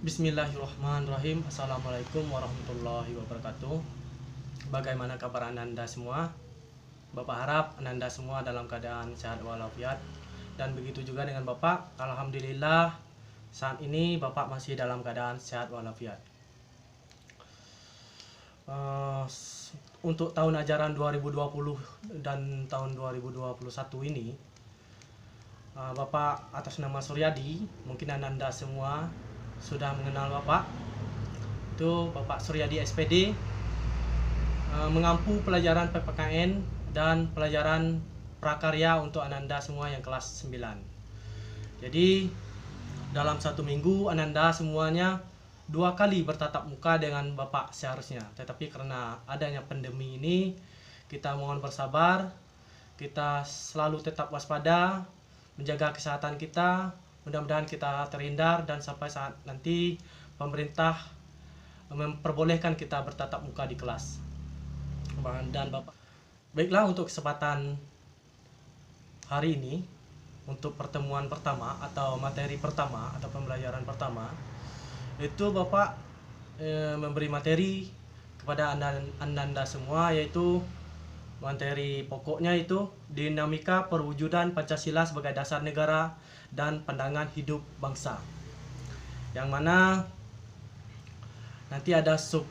Bismillahirrahmanirrahim. Assalamualaikum warahmatullahi wabarakatuh. Bagaimana kabar Ananda semua? Bapak harap Ananda semua dalam keadaan sehat walafiat. Dan begitu juga dengan Bapak. Alhamdulillah saat ini Bapak masih dalam keadaan sehat walafiat. Untuk tahun ajaran 2020 dan tahun 2021 ini, Bapak atas nama Suryadi, mungkin Ananda semua sudah mengenal Bapak. Itu Bapak Suryadi SPD, mengampu pelajaran PPKN dan pelajaran prakarya untuk Ananda semua yang kelas 9. Jadi dalam satu minggu Ananda semuanya 2 kali bertatap muka dengan Bapak seharusnya. Tetapi karena adanya pandemi ini, kita mohon bersabar, kita selalu tetap waspada, menjaga kesehatan kita. Mudah-mudahan kita terhindar dan sampai saat nanti pemerintah memperbolehkan kita bertatap muka di kelas. Dan Bapak, baiklah, untuk kesempatan hari ini, untuk pertemuan pertama atau materi pertama atau pembelajaran pertama, itu Bapak memberi materi kepada Ananda semua, yaitu materi pokoknya itu dinamika perwujudan Pancasila sebagai dasar negara dan pandangan hidup bangsa, yang mana nanti ada sub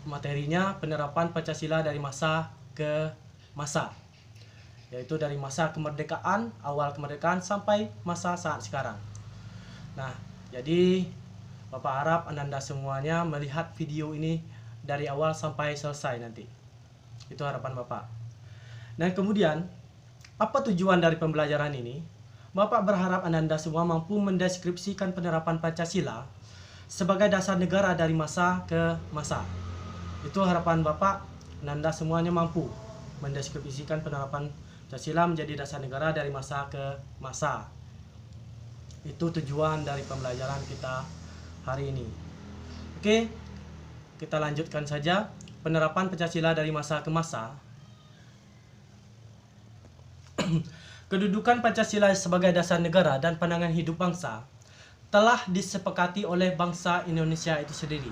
materinya penerapan Pancasila dari masa ke masa, yaitu dari masa kemerdekaan, awal kemerdekaan sampai masa saat sekarang. Nah, jadi Bapak harap Ananda semuanya melihat video ini dari awal sampai selesai nanti. Itu harapan Bapak. Dan kemudian, apa tujuan dari pembelajaran ini? Bapak berharap Ananda semua mampu mendeskripsikan penerapan Pancasila sebagai dasar negara dari masa ke masa. Itu harapan Bapak, Ananda semuanya mampu mendeskripsikan penerapan Pancasila menjadi dasar negara dari masa ke masa. Itu tujuan dari pembelajaran kita hari ini. Oke, kita lanjutkan saja. Penerapan Pancasila dari masa ke masa. Kedudukan Pancasila sebagai dasar negara dan pandangan hidup bangsa telah disepakati oleh bangsa Indonesia itu sendiri,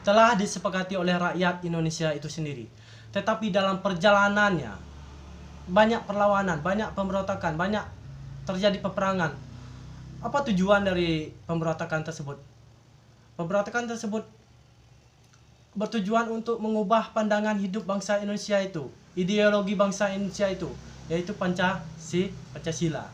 telah disepakati oleh rakyat Indonesia itu sendiri. Tetapi dalam perjalanannya banyak perlawanan, banyak pemberontakan, banyak terjadi peperangan. Apa tujuan dari pemberontakan tersebut? Pemberontakan tersebut bertujuan untuk mengubah pandangan hidup bangsa Indonesia itu, ideologi bangsa Indonesia itu, yaitu Pancasila.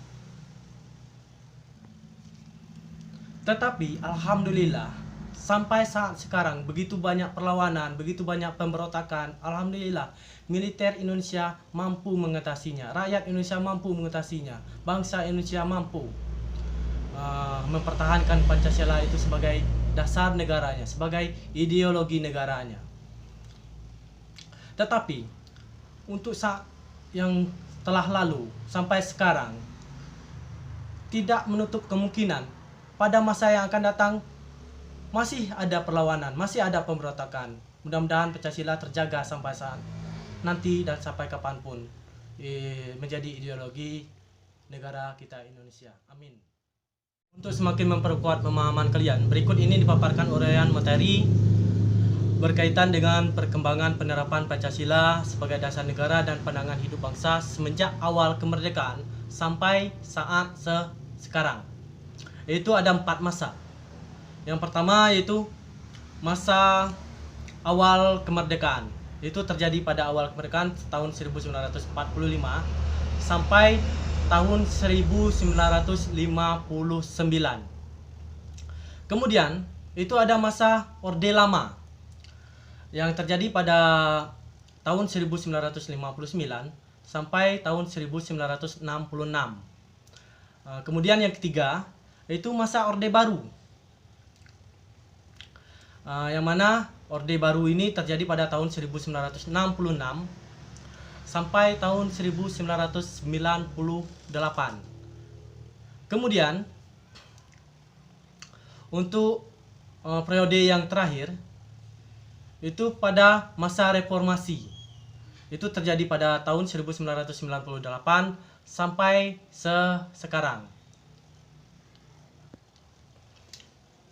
Tetapi alhamdulillah sampai saat sekarang begitu banyak perlawanan, begitu banyak pemberontakan, alhamdulillah militer Indonesia mampu mengatasinya, rakyat Indonesia mampu mengatasinya, bangsa Indonesia mampu mempertahankan Pancasila itu sebagai dasar negaranya, sebagai ideologi negaranya. Tetapi untuk saat yang telah lalu sampai sekarang, tidak menutup kemungkinan pada masa yang akan datang masih ada perlawanan, masih ada pemberontakan. Mudah-mudahan Pancasila terjaga sampai saat nanti dan sampai kapanpun menjadi ideologi negara kita Indonesia. Amin. Untuk semakin memperkuat pemahaman kalian, berikut ini dipaparkan uraian materi berkaitan dengan perkembangan penerapan Pancasila sebagai dasar negara dan pandangan hidup bangsa semenjak awal kemerdekaan sampai saat sekarang. Itu ada 4 masa. Yang pertama yaitu masa awal kemerdekaan. Itu terjadi pada awal kemerdekaan tahun 1945 sampai tahun 1959. Kemudian itu ada masa Orde Lama yang terjadi pada tahun 1959 sampai tahun 1966. Kemudian yang ketiga itu masa Orde Baru, yang mana Orde Baru ini terjadi pada tahun 1966 sampai tahun 1998. Kemudian untuk periode yang terakhir itu pada masa reformasi. Itu terjadi pada tahun 1998 sampai sekarang.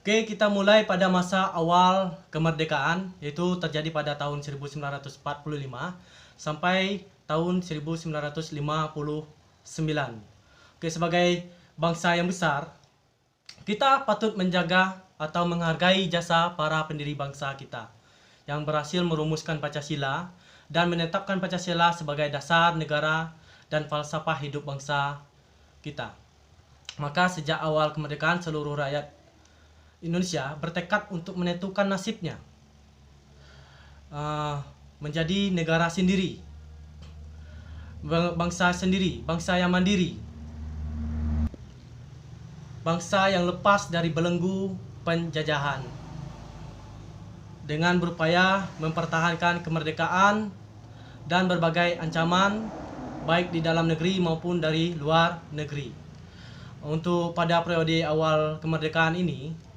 Oke, kita mulai pada masa awal kemerdekaan, yaitu terjadi pada tahun 1945 sampai tahun 1959. Oke, sebagai bangsa yang besar, kita patut menjaga atau menghargai jasa para pendiri bangsa kita yang berhasil merumuskan Pancasila dan menetapkan Pancasila sebagai dasar negara dan falsafah hidup bangsa kita. Maka sejak awal kemerdekaan, seluruh rakyat Indonesia bertekad untuk menentukan nasibnya menjadi negara sendiri, bangsa sendiri, bangsa yang mandiri, bangsa yang lepas dari belenggu penjajahan, dengan berupaya mempertahankan kemerdekaan dan berbagai ancaman baik di dalam negeri maupun dari luar negeri. Untuk pada periode awal kemerdekaan ini,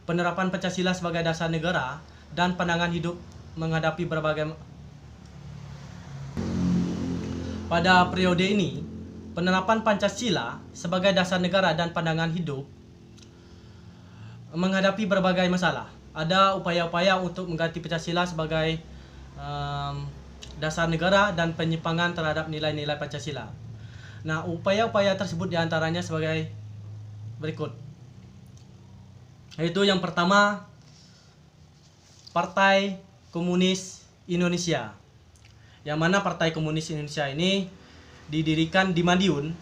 penerapan Pancasila sebagai dasar negara dan pandangan hidup menghadapi berbagai. Pada periode ini, penerapan Pancasila sebagai dasar negara dan pandangan hidup menghadapi berbagai masalah. Ada upaya-upaya untuk mengganti Pancasila sebagai dasar negara dan penyimpangan terhadap nilai-nilai Pancasila. Nah, upaya-upaya tersebut diantaranya sebagai berikut. Yaitu yang pertama, Partai Komunis Indonesia. Yang mana Partai Komunis Indonesia ini didirikan di Madiun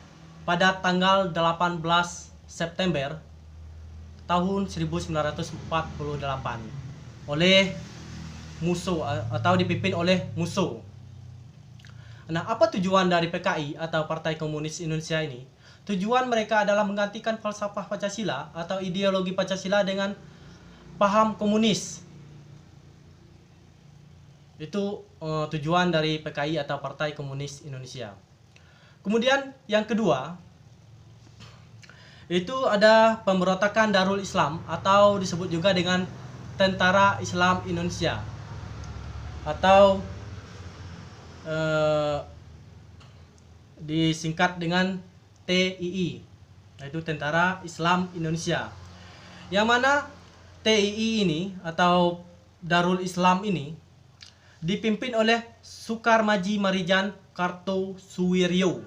pada tanggal 18 September tahun 1948 oleh Musso atau dipimpin oleh Musso. Nah, apa tujuan dari PKI atau Partai Komunis Indonesia ini? Tujuan mereka adalah menggantikan falsafah Pancasila atau ideologi Pancasila dengan paham komunis. Itu tujuan dari PKI atau Partai Komunis Indonesia. Kemudian yang kedua, itu ada pemberontakan Darul Islam atau disebut juga dengan Tentara Islam Indonesia atau disingkat dengan TII, yaitu Tentara Islam Indonesia. Yang mana TII ini atau Darul Islam ini dipimpin oleh Soekarmaji Marijan Kartosuwiryo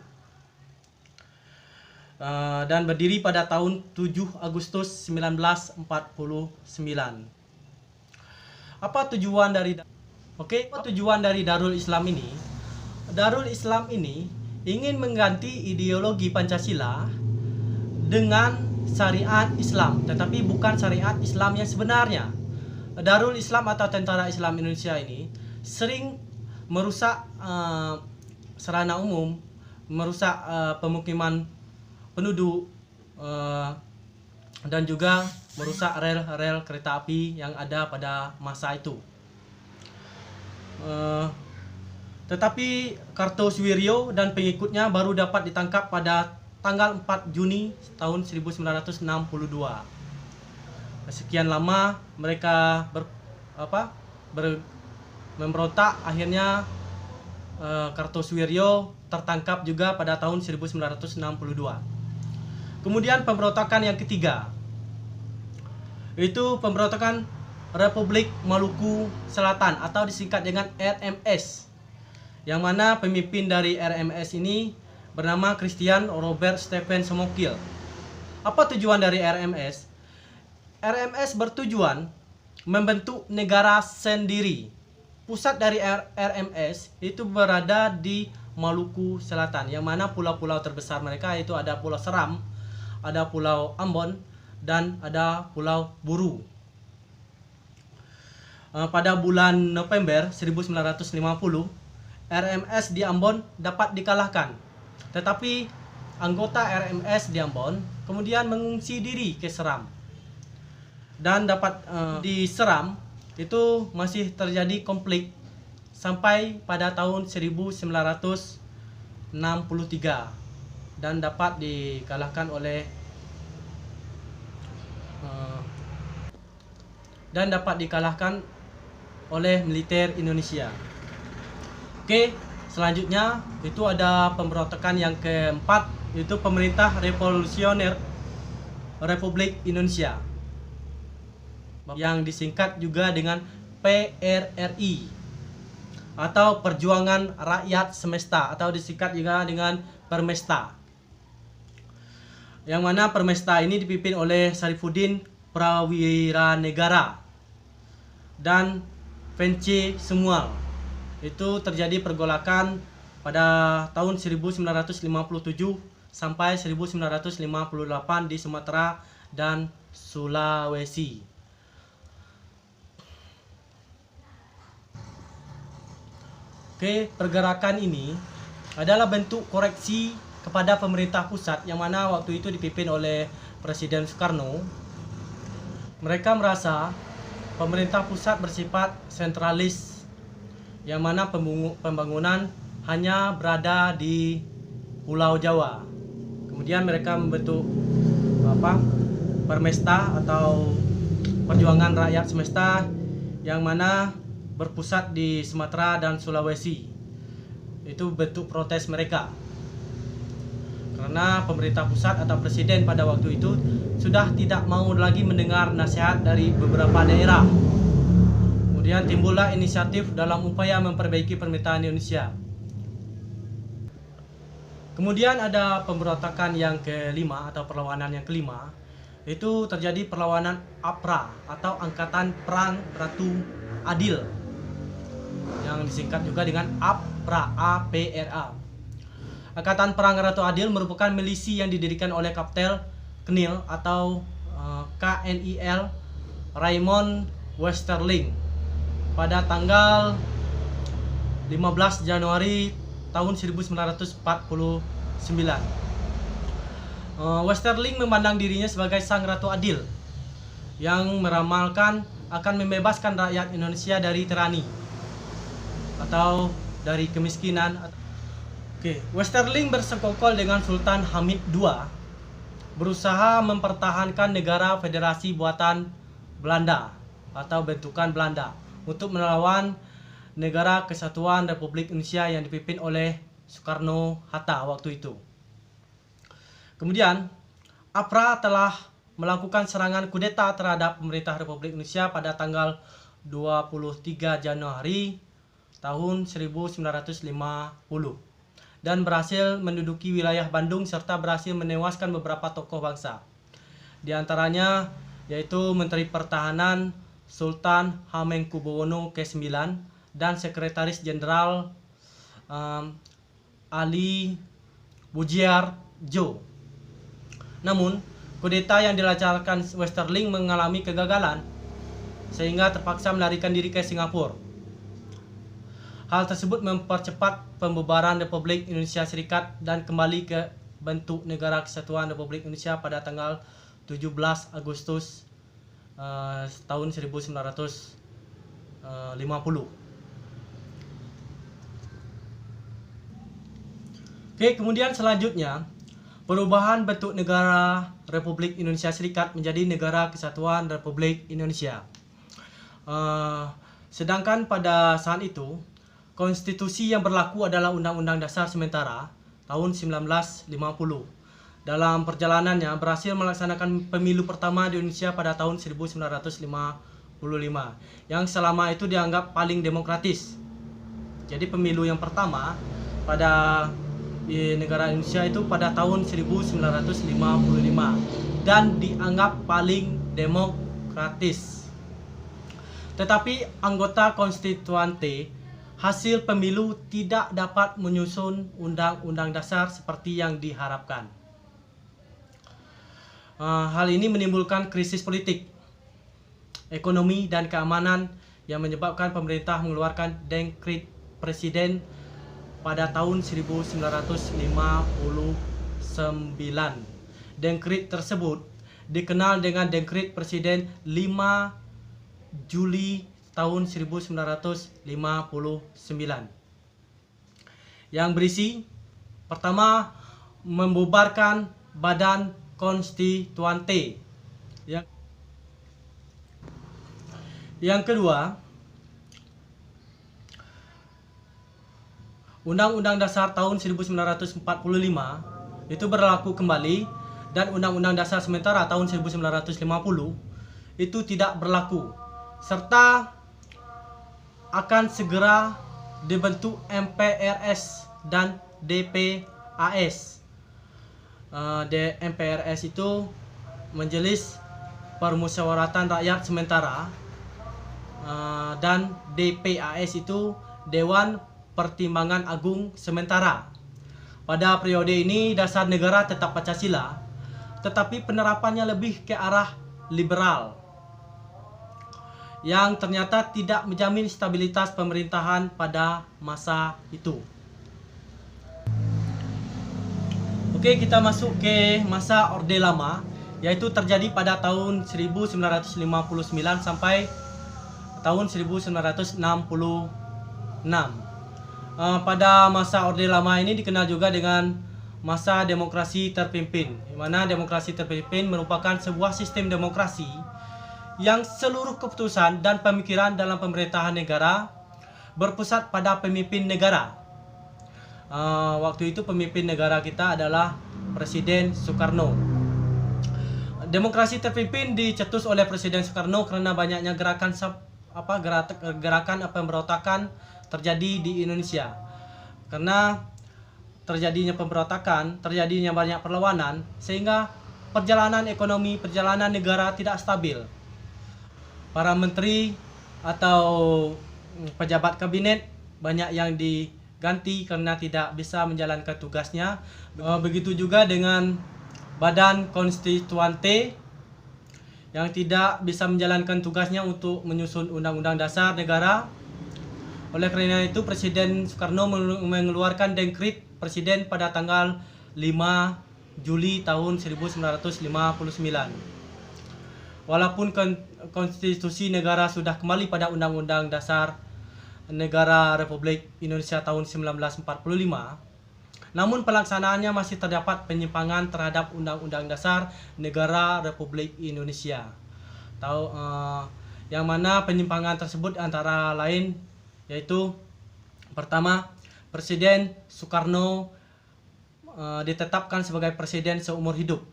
dan berdiri pada tahun 7 Agustus 1949. Apa tujuan dari Darul Islam ini? Darul Islam ini ingin mengganti ideologi Pancasila dengan syariat Islam, tetapi bukan syariat Islam yang sebenarnya. Darul Islam atau Tentara Islam Indonesia ini sering merusak sarana umum, merusak pemukiman penduduk, dan juga merusak rel kereta api yang ada pada masa itu. Tetapi Kartosuwiryo dan pengikutnya baru dapat ditangkap pada tanggal 4 Juni tahun 1962. Sekian lama mereka memberontak, akhirnya Kartosuwiryo tertangkap juga pada tahun 1962. Kemudian pemberontakan yang ketiga, itu pemberontakan Republik Maluku Selatan atau disingkat dengan RMS. Yang mana pemimpin dari RMS ini bernama Christian Robert Stephen Smokil. Apa tujuan dari RMS? RMS bertujuan membentuk negara sendiri. Pusat dari RMS itu berada di Maluku Selatan, yang mana pulau-pulau terbesar mereka itu ada Pulau Seram, ada Pulau Ambon, dan ada Pulau Buru. Pada bulan November 1950, RMS di Ambon dapat dikalahkan. Tetapi anggota RMS di Ambon kemudian mengungsi diri ke Seram. Dan di Seram itu masih terjadi konflik sampai pada tahun 1963 dan dapat dikalahkan oleh militer Indonesia. Oke, selanjutnya itu ada pemberontakan yang keempat, yaitu Pemerintah Revolusioner Republik Indonesia. yang disingkat juga dengan PRRI atau Perjuangan Rakyat Semesta, atau disingkat juga dengan Permesta. Yang mana Permesta ini dipimpin oleh Sarifuddin Prawiranegara dan Vence Samuel. Itu terjadi pergolakan pada tahun 1957 sampai 1958 di Sumatera dan Sulawesi. Oke, pergerakan ini adalah bentuk koreksi kepada pemerintah pusat yang mana waktu itu dipimpin oleh Presiden Soekarno. Mereka merasa pemerintah pusat bersifat sentralis, yang mana pembangunan hanya berada di Pulau Jawa. Kemudian mereka membentuk Permesta atau Perjuangan Rakyat Semesta, yang mana berpusat di Sumatera dan Sulawesi. Itu bentuk protes mereka, karena pemerintah pusat atau presiden pada waktu itu sudah tidak mau lagi mendengar nasihat dari beberapa daerah. Kemudian timbullah inisiatif dalam upaya memperbaiki pemerintahan Indonesia. Kemudian ada pemberontakan yang kelima atau perlawanan yang kelima. Itu terjadi perlawanan APRA atau Angkatan Perang Ratu Adil, yang disingkat juga dengan APRA, APRA. Angkatan Perang Ratu Adil merupakan milisi yang didirikan oleh Kapten Knil atau KNIL Raymond Westerling pada tanggal 15 Januari tahun 1949. Westerling memandang dirinya sebagai sang Ratu Adil yang meramalkan akan membebaskan rakyat Indonesia dari tirani atau dari kemiskinan. Westerling bersekongkol dengan Sultan Hamid II, berusaha mempertahankan negara federasi buatan Belanda atau bentukan Belanda untuk melawan Negara Kesatuan Republik Indonesia yang dipimpin oleh Soekarno-Hatta waktu itu. Kemudian APRA telah melakukan serangan kudeta terhadap pemerintah Republik Indonesia pada tanggal 23 Januari tahun 1950 dan berhasil menduduki wilayah Bandung serta berhasil menewaskan beberapa tokoh bangsa. Di antaranya yaitu Menteri Pertahanan Sultan Hamengkubuwono ke-9 dan Sekretaris Jenderal Ali Budiarjo. Namun, kudeta yang dilancarkan Westerling mengalami kegagalan sehingga terpaksa melarikan diri ke Singapura. Hal tersebut mempercepat pembubaran Republik Indonesia Serikat dan kembali ke bentuk Negara Kesatuan Republik Indonesia pada tanggal 17 Agustus tahun 1950. Kemudian selanjutnya perubahan bentuk Negara Republik Indonesia Serikat menjadi Negara Kesatuan Republik Indonesia. Sedangkan pada saat itu konstitusi yang berlaku adalah Undang-Undang Dasar Sementara tahun 1950. Dalam perjalanannya berhasil melaksanakan pemilu pertama di Indonesia pada tahun 1955 yang selama itu dianggap paling demokratis. Jadi pemilu yang pertama pada di negara Indonesia itu pada tahun 1955 dan dianggap paling demokratis. Tetapi anggota konstituante hasil pemilu tidak dapat menyusun undang-undang dasar seperti yang diharapkan. Hal ini menimbulkan krisis politik, ekonomi, dan keamanan yang menyebabkan pemerintah mengeluarkan dekret presiden pada tahun 1959. Dekret tersebut dikenal dengan Dekret Presiden 5 Juli tahun 1959 yang berisi pertama membubarkan Badan Konstituante, yang kedua Undang-Undang Dasar tahun 1945 itu berlaku kembali dan Undang-Undang Dasar Sementara tahun 1950 itu tidak berlaku, serta akan segera dibentuk MPRS dan DPAS. MPRS itu Majelis Permusyawaratan Rakyat Sementara, dan DPAS itu Dewan Pertimbangan Agung Sementara. Pada periode ini dasar negara tetap Pancasila, tetapi penerapannya lebih ke arah liberal, yang ternyata tidak menjamin stabilitas pemerintahan pada masa itu. Oke, kita masuk ke masa Orde Lama, yaitu terjadi pada tahun 1959 sampai tahun 1966. Pada masa Orde Lama ini dikenal juga dengan masa demokrasi terpimpin, di mana demokrasi terpimpin merupakan sebuah sistem demokrasi yang seluruh keputusan dan pemikiran dalam pemerintahan negara berpusat pada pemimpin negara. Waktu itu pemimpin negara kita adalah Presiden Soekarno. Demokrasi terpimpin dicetus oleh Presiden Soekarno karena banyaknya gerakan pemberontakan terjadi di Indonesia. Karena terjadinya pemberontakan, terjadinya banyak perlawanan, sehingga perjalanan ekonomi, perjalanan negara tidak stabil. Para menteri atau pejabat kabinet banyak yang diganti karena tidak bisa menjalankan tugasnya. Begitu juga dengan Badan Konstituante yang tidak bisa menjalankan tugasnya untuk menyusun Undang-Undang Dasar Negara. Oleh karena itu Presiden Soekarno mengeluarkan Dekrit Presiden pada tanggal 5 Juli tahun 1959. Walaupun konstitusi negara sudah kembali pada Undang-Undang Dasar Negara Republik Indonesia tahun 1945, namun pelaksanaannya masih terdapat penyimpangan terhadap Undang-Undang Dasar Negara Republik Indonesia. Yang mana penyimpangan tersebut antara lain yaitu pertama, Presiden Soekarno ditetapkan sebagai presiden seumur hidup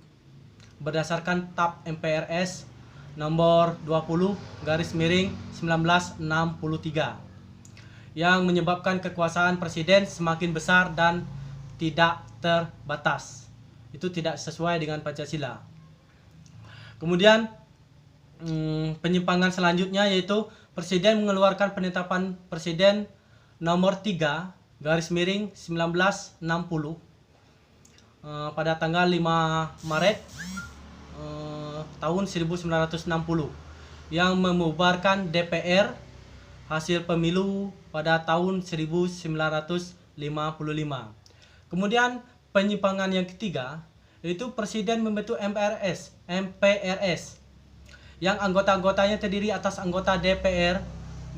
berdasarkan TAP MPRS nomor 20/1963 yang menyebabkan kekuasaan presiden semakin besar dan tidak terbatas. Itu tidak sesuai dengan Pancasila. Kemudian penyimpangan selanjutnya yaitu Presiden mengeluarkan penetapan Presiden nomor 3/1960 pada tanggal 5 Maret tahun 1960 yang membubarkan DPR hasil pemilu pada tahun 1955. Kemudian penyimpangan yang ketiga yaitu Presiden membentuk MPRS yang anggota-anggotanya terdiri atas anggota DPR,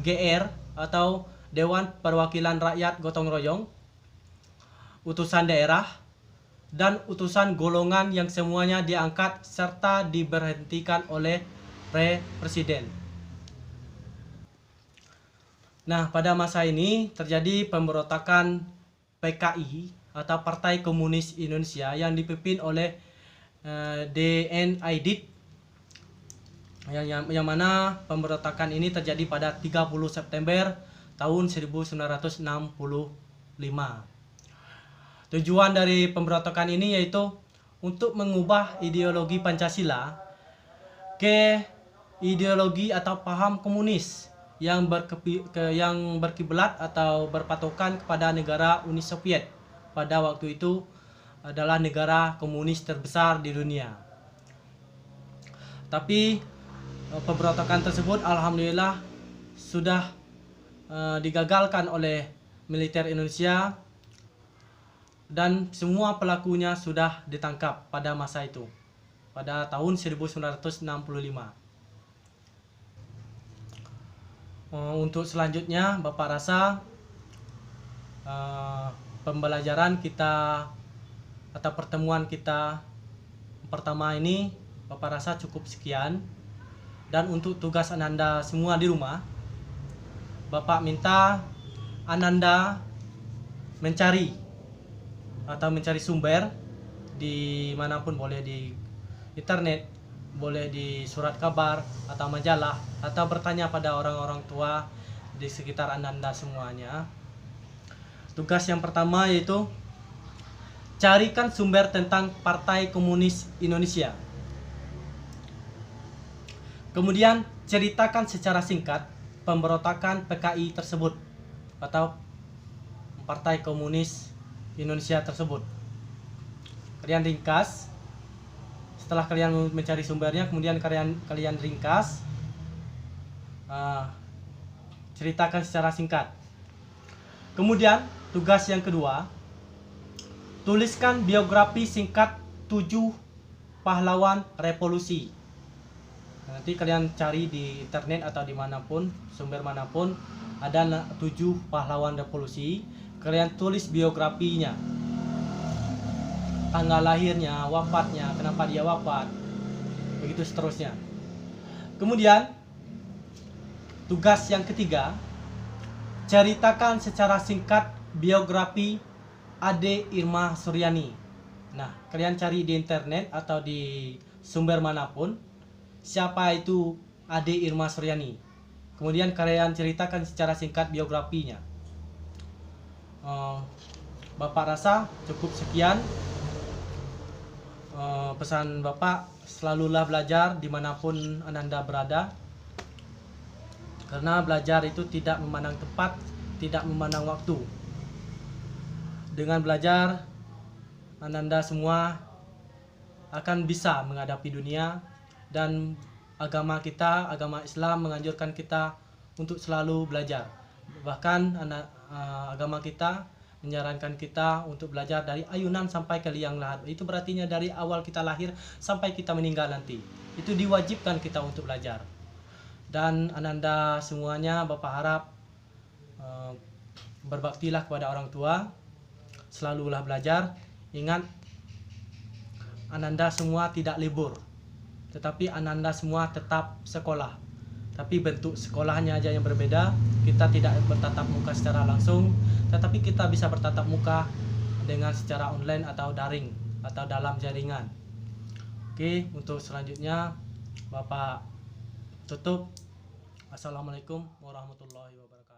GR atau Dewan Perwakilan Rakyat Gotong Royong, utusan daerah, dan utusan golongan yang semuanya diangkat serta diberhentikan oleh Presiden. Nah, pada masa ini terjadi pemberontakan PKI atau Partai Komunis Indonesia yang dipimpin oleh DN Aidit, yang mana pemberontakan ini terjadi pada 30 September tahun 1965. Tujuan dari pemberontakan ini yaitu untuk mengubah ideologi Pancasila ke ideologi atau paham komunis yang berkiblat atau berpatokan kepada negara Uni Soviet. Pada waktu itu adalah negara komunis terbesar di dunia. Tapi pemberontakan tersebut alhamdulillah sudah digagalkan oleh militer Indonesia dan semua pelakunya sudah ditangkap pada masa itu, pada tahun 1965. Untuk selanjutnya Bapak rasa pembelajaran kita atau pertemuan kita pertama ini Bapak rasa cukup sekian. Dan untuk tugas Ananda semua di rumah, Bapak minta Ananda mencari sumber di manapun boleh, di internet, boleh di surat kabar atau majalah, atau bertanya pada orang-orang tua di sekitar Ananda semuanya. Tugas yang pertama yaitu carikan sumber tentang Partai Komunis Indonesia. Kemudian ceritakan secara singkat pemberontakan PKI tersebut atau Partai Komunis Indonesia tersebut. Kalian ringkas. Setelah kalian mencari sumbernya, kemudian kalian ringkas, ceritakan secara singkat. Kemudian tugas yang kedua, tuliskan biografi singkat 7 pahlawan revolusi. Nanti kalian cari di internet atau dimanapun, sumber manapun, ada 7 pahlawan revolusi. Kalian tulis biografinya, tanggal lahirnya, wafatnya, kenapa dia wafat, begitu seterusnya. Kemudian tugas yang ketiga, ceritakan secara singkat biografi Ade Irma Suryani. Nah, kalian cari di internet atau di sumber manapun, siapa itu Ade Irma Suryani. Kemudian kalian ceritakan secara singkat biografinya. Bapak rasa cukup sekian. Pesan Bapak, selalulah belajar dimanapun Ananda berada, karena belajar itu tidak memandang tempat, tidak memandang waktu. Dengan belajar, Ananda semua akan bisa menghadapi dunia, dan agama kita, agama Islam menganjurkan kita untuk selalu belajar. Bahkan agama kita menyarankan kita untuk belajar dari ayunan sampai ke liang lahat. Itu berartinya dari awal kita lahir sampai kita meninggal nanti. Itu diwajibkan kita untuk belajar. Dan Ananda semuanya, Bapak harap berbaktilah kepada orang tua, selalulah belajar. Ingat, Ananda semua tidak libur, tetapi Ananda semua tetap sekolah. Tapi bentuk sekolahnya aja yang berbeda. Kita tidak bertatap muka secara langsung, tetapi kita bisa bertatap muka dengan secara online atau daring atau dalam jaringan. Oke, untuk selanjutnya Bapak tutup. Assalamualaikum warahmatullahi wabarakatuh.